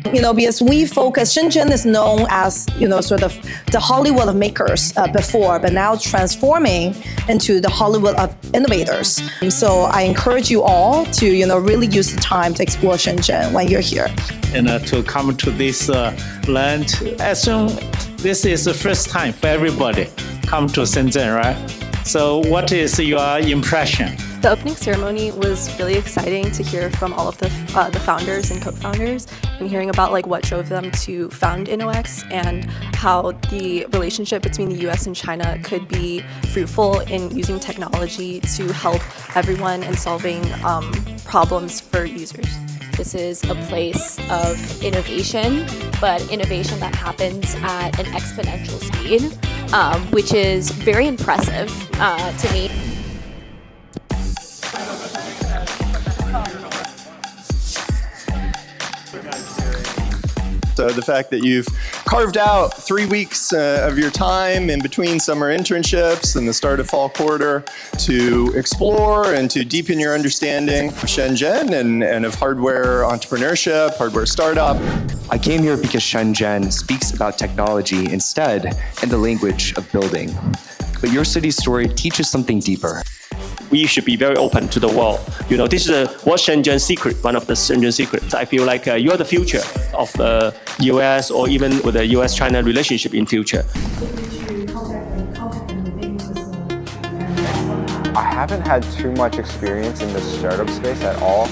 Because we focus, Shenzhen is known as, sort of the Hollywood of makers before, but now transforming into the Hollywood of innovators. So I encourage you all to, really use the time to explore Shenzhen when you're here. And to come to this land, assume this is the first time for everybody come to Shenzhen, right? So what is your impression? The opening ceremony was really exciting to hear from all of the founders and co-founders and hearing about what drove them to found InnoX and how the relationship between the US and China could be fruitful in using technology to help everyone in solving problems for users. This is a place of innovation, but innovation that happens at an exponential speed, which is very impressive to me. So the fact that you've carved out 3 weeks of your time in between summer internships and the start of fall quarter to explore and to deepen your understanding of Shenzhen and of hardware entrepreneurship, hardware startup. I came here because Shenzhen speaks about technology instead in the language of building. But your city's story teaches something deeper. We should be very open to the world. This is what Shenzhen secret, one of the Shenzhen secrets. I feel like you are the future of the US or even with the US-China relationship in future. I haven't had too much experience in the startup space at all.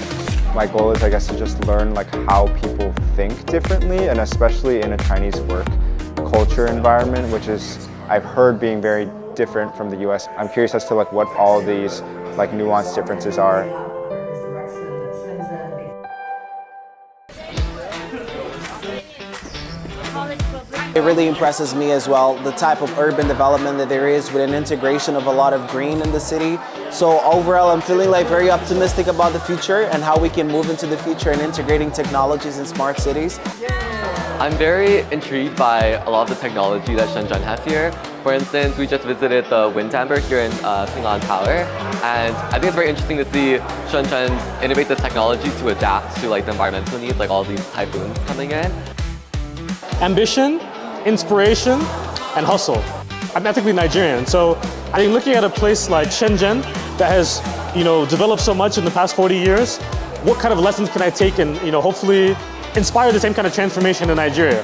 My goal is, I guess, to just learn how people think differently, and especially in a Chinese work culture environment, which is, I've heard, being very different from the US. I'm curious as to what all these nuanced differences are. It really impresses me as well, the type of urban development that there is with an integration of a lot of green in the city. So overall, I'm feeling very optimistic about the future and how we can move into the future and integrating technologies in smart cities. I'm very intrigued by a lot of the technology that Shenzhen has here. For instance, we just visited the wind chamber here in Ping'an Tower, and I think it's very interesting to see Shenzhen innovate this technology to adapt to the environmental needs, all these typhoons coming in. Ambition, inspiration, and hustle. I'm ethnically Nigerian, so I think looking at a place like Shenzhen that has, developed so much in the past 40 years, what kind of lessons can I take and, hopefully inspire the same kind of transformation in Nigeria?